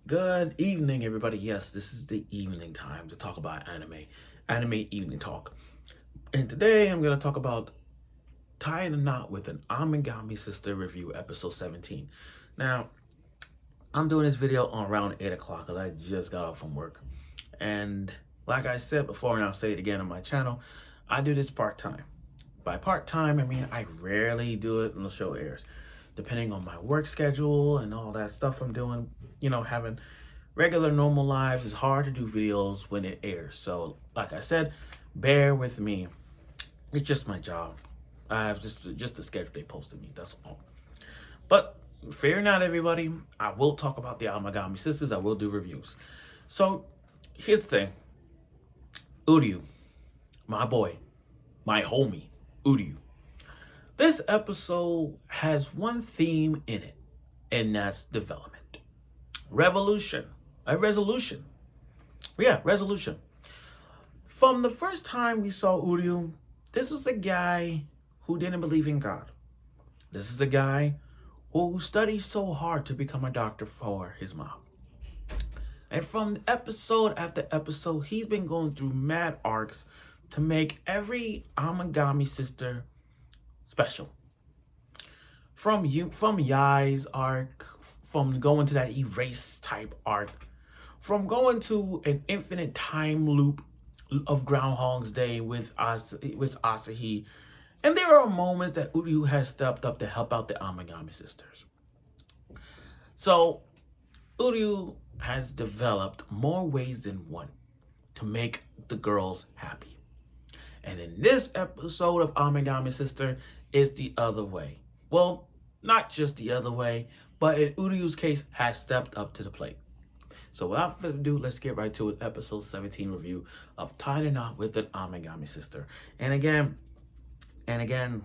Good evening, everybody. Yes, this is the evening time to talk about anime evening talk. And today I'm going to talk about tying a knot with an Amagami sister review, episode 17. Now, I'm doing this video on around 8 o'clock because I just got off from work. And like I said before, and I'll say it again on my channel, I do this part-time. By part-time, I mean I rarely do it when the show airs. Depending on my work schedule and all that stuff I'm doing, having regular normal lives, it's hard to do videos when it airs. So like I said, bear with me. It's just my job. I have just the schedule they posted me, that's all. But fear not, everybody, I will talk about the Amagami sisters. I will do reviews. So here's the thing. Uryu, my boy, my homie, Uryu. This episode has one theme in it, and that's development. Revolution. A resolution. Yeah, resolution. From the first time we saw Uryu, this was the guy who didn't believe in God. This is the guy who studied so hard to become a doctor for his mom. And from episode after episode, he's been going through mad arcs to make every Amagami sister special. From Yai's arc, from going to that erase type arc, from going to an infinite time loop of Groundhog's Day with Asahi, and there are moments that Uryu has stepped up to help out the Amagami sisters. So Uryu has developed more ways than one to make the girls happy. And in this episode of Amagami Sister, it's the other way. Well, not just the other way, but in Uryu's case, has stepped up to the plate. So without further ado, let's get right to it. Episode 17 review of Tying a Knot with an Amagami Sister. And again, I'm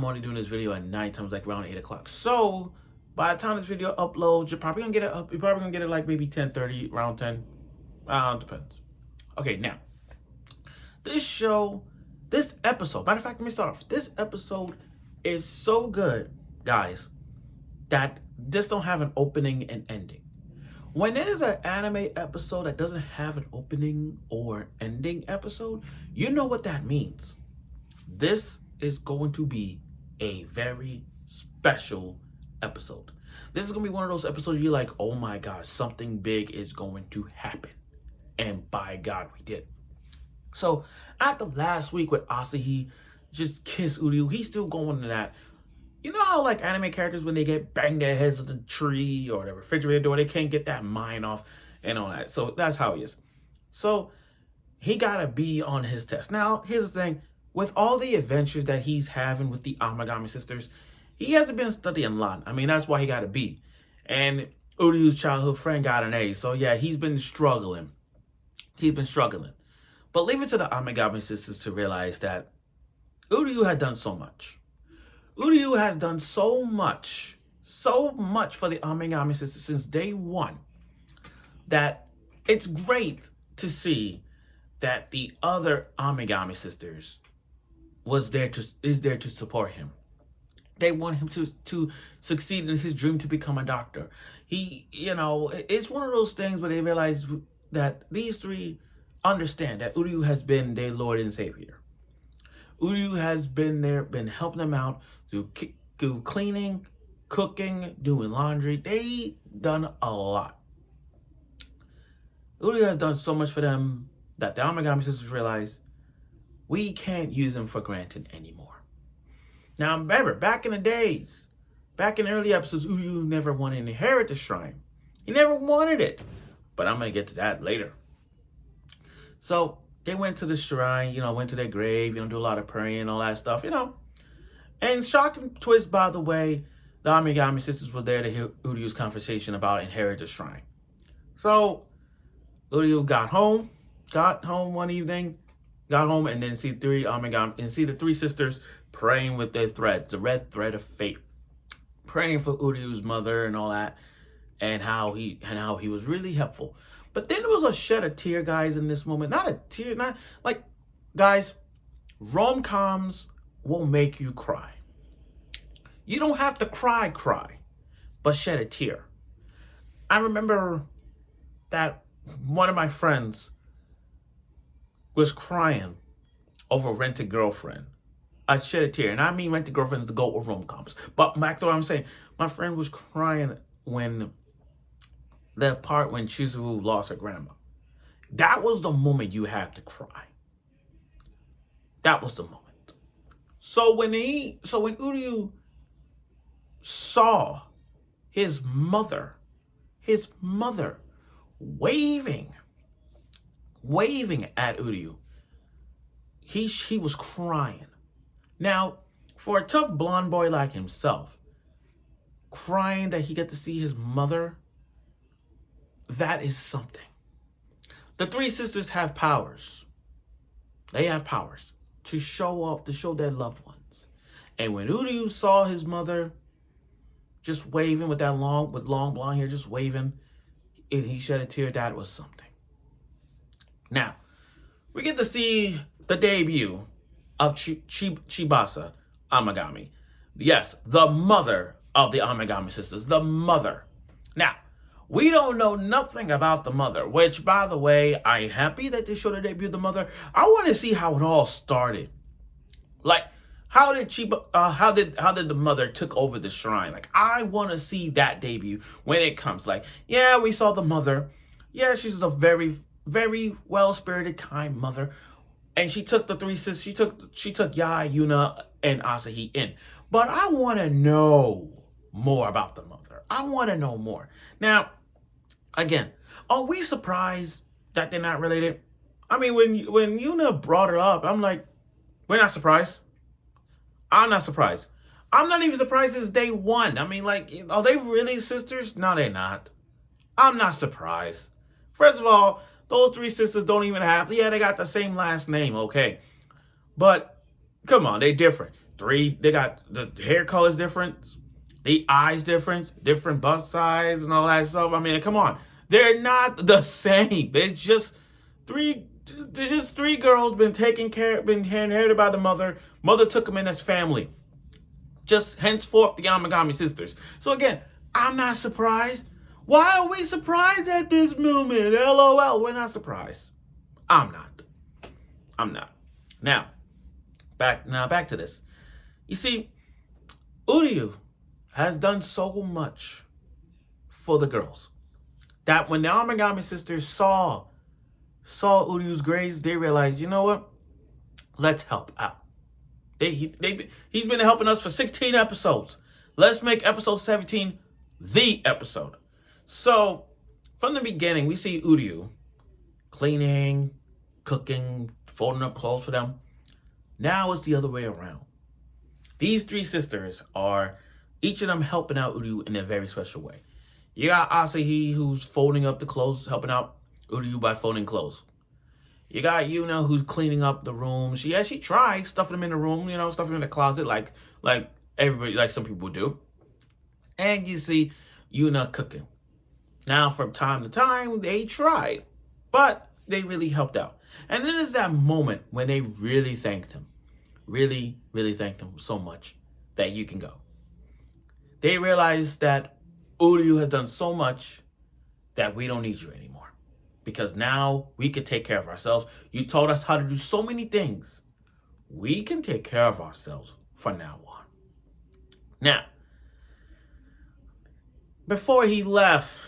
only doing this video at night times, like around 8 o'clock. So by the time this video uploads, you're probably gonna get it up. You're probably gonna get it like maybe 10:30, around 10. Depends. Okay, now this episode, matter of fact, let me start off. This episode is so good, guys, that this don't have an opening and ending. When there's an anime episode that doesn't have an opening or ending episode, you know what that means. This is going to be a very special episode. This is going to be one of those episodes you're like, oh my God, something big is going to happen. And by God, we did. So after last week with Asahi just kiss Uryu, he's still going to that. You know how like anime characters, when they get banged their heads on the tree or the refrigerator door, they can't get that mind off and all that. So that's how he is. So he got a B on his test. Now, here's the thing. With all the adventures that he's having with the Amagami sisters, he hasn't been studying a lot. I mean, that's why he got a B. And Uryu's childhood friend got an A. So yeah, he's been struggling. But leave it to the Amagami sisters to realize that Uryu had done so much. Uryu has done so much for the Amagami sisters since day one, that it's great to see that the other Amagami sisters is there to support him. They want him to succeed in his dream to become a doctor. It's one of those things where they realize that these three understand that Uryu has been their Lord and Savior. Uryu has been there, been helping them out through cleaning, cooking, doing laundry. They done a lot. Uryu has done so much for them that the Amagami sisters realize we can't use them for granted anymore. Now remember, back in the early episodes, Uryu never wanted to inherit the shrine. He never wanted it. But I'm going to get to that later. So they went to the shrine, went to their grave, do a lot of praying and all that stuff, And shocking twist, by the way, the Amagami sisters were there to hear Uryu's conversation about inherit the shrine. So Uryu got home one evening, and then see the three sisters praying with their threads, the red thread of fate, praying for Uryu's mother and all that, and how he was really helpful. But then there was a shed of tear, guys, in this moment. Not a tear, not like, guys, rom-coms will make you cry. You don't have to cry, but shed a tear. I remember that one of my friends was crying over Rent a Girlfriend. I shed a tear, and I mean Rent a Girlfriend is the goat of rom-coms. But back to what I'm saying, my friend was crying when the part when Chizuru lost her grandma. That was the moment you have to cry. That was the moment. So when Uryu saw his mother waving at Uryu, he was crying. Now, for a tough blonde boy like himself, crying that he got to see his mother, that is something. The three sisters have powers. They have powers to show their loved ones. And when Uryu saw his mother just waving with long blonde hair, just waving, and he shed a tear, that was something. Now, we get to see the debut of Chibasa Amagami. Yes, the mother of the Amagami sisters, the mother. Now, we don't know nothing about the mother, which, by the way, I'm happy that they showed the debut of the mother. I want to see how it all started. Like, how did the mother took over the shrine? Like, I want to see that debut when it comes. Like, yeah, we saw the mother. Yeah, she's a very, very well-spirited, kind mother. And she took the three sisters. She took Yai, Yuna, and Asahi in. But I want to know more about the mother. I want to know more. Now, again, are we surprised that they're not related? I mean, when Yuna brought her up, I'm like, we're not surprised. I'm not surprised. I'm not even surprised it's day one. I mean, like, are they really sisters? No, they're not. I'm not surprised. First of all, those three sisters don't even have, yeah, they got the same last name, okay. But, come on, they're different. They got, the hair color's different, the eyes different bust size and all that stuff. I mean, come on. They're not the same. They're just three girls been inherited by the mother. Mother took them in as family. Just henceforth, the Amagami sisters. So again, I'm not surprised. Why are we surprised at this moment? LOL, we're not surprised. I'm not. Now, back to this. You see, Uryu has done so much for the girls that when the Amagami sisters saw Uryu's grades, they realized, you know what? Let's help out. He's been helping us for 16 episodes. Let's make episode 17 the episode. So, from the beginning, we see Uryu cleaning, cooking, folding up clothes for them. Now it's the other way around. These three sisters are, each of them helping out Uryu in a very special way. You got Asahi, who's folding up the clothes, helping out Uryu by folding clothes. You got Yuna, who's cleaning up the room. She tried stuffing them in the room, stuffing them in the closet like everybody, like some people do. And you see Yuna cooking. Now, from time to time, they tried, but they really helped out. And then there's that moment when they really thanked him. Really, really thanked him so much that you can go. They realized that Uryu has done so much that we don't need you anymore. Because now we can take care of ourselves. You taught us how to do so many things. We can take care of ourselves from now on. Now, before he left,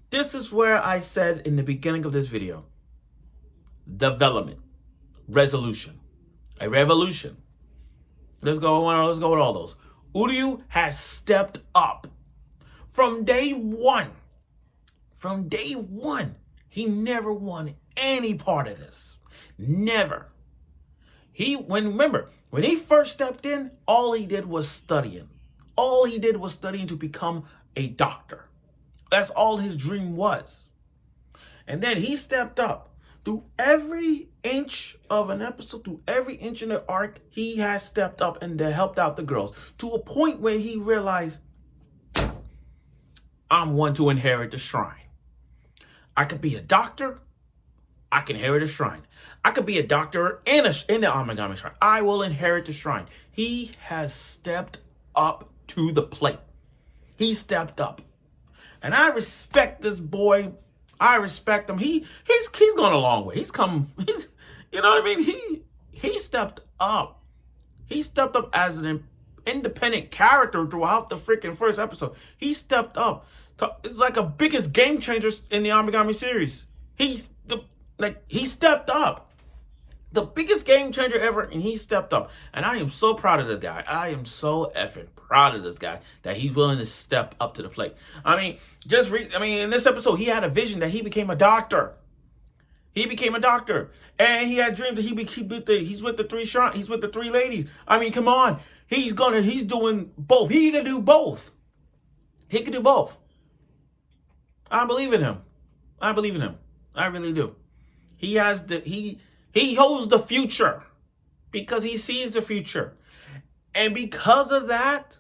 this is where I said in the beginning of this video, development, resolution, a revolution. Let's go with all those. Uryu has stepped up from day one. From day one, he never wanted any part of this. Never. When he first stepped in, all he did was studying. All he did was studying to become a doctor. That's all his dream was. And then he stepped up. Through every inch of an episode, through every inch in the arc, he has stepped up and helped out the girls. To a point where he realized, I'm one to inherit the shrine. I could be a doctor. I can inherit a shrine. I could be a doctor in the Amagami shrine. I will inherit the shrine. He has stepped up to the plate. He stepped up. And I respect this boy. I respect him. He's gone a long way. He's you know what I mean? He stepped up. He stepped up as an independent character throughout the freaking first episode. He stepped up. It's like a biggest game changer in the Amagami series. He stepped up. The biggest game changer ever, and he stepped up. And I am so proud of this guy. I am so effing proud of this guy that he's willing to step up to the plate. I mean, in this episode, he had a vision that he became a doctor. He became a doctor, and he had dreams that he's with the three ladies. I mean, come on, he's doing both. He can do both. He can do both. I believe in him. I believe in him. I really do. He holds the future because he sees the future, and because of that,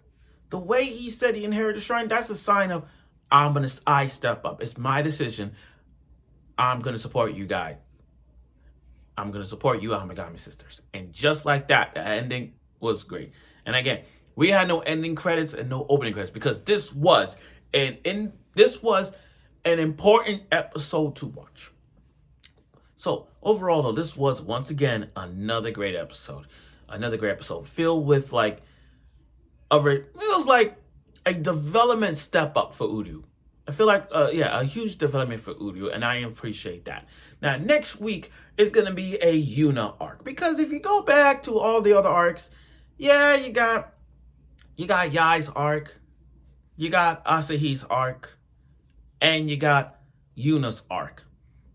the way he said he inherited the shrine, that's a sign of I step up. It's my decision. I'm going to support you guys. I'm going to support you, Amagami sisters. And just like that, the ending was great. And again, we had no ending credits and no opening credits because this was an important episode to watch. So overall, though, this was once again another great episode. Another great episode filled with it was like a development step up for Uryu. I feel like, a huge development for Uyru, and I appreciate that. Now, next week is going to be a Yuna arc. Because if you go back to all the other arcs, yeah, you got Yai's arc, you got Asahi's arc, and you got Yuna's arc.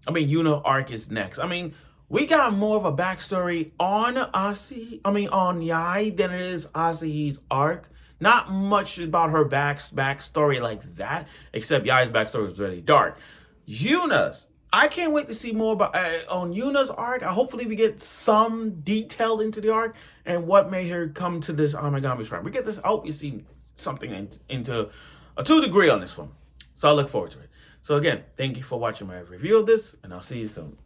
I mean, Yuna arc is next. I mean, we got more of a backstory on on Yai than it is Asahi's arc. Not much about her backstory like that, except Yai's backstory is really dark. Yuna's, I can't wait to see more about on Yuna's arc. Hopefully we get some detail into the arc and what made her come to this Amagami shrine. We get this. I hope we see something into a 2 degree on this one. So I look forward to it. So again, thank you for watching my review of this, and I'll see you soon.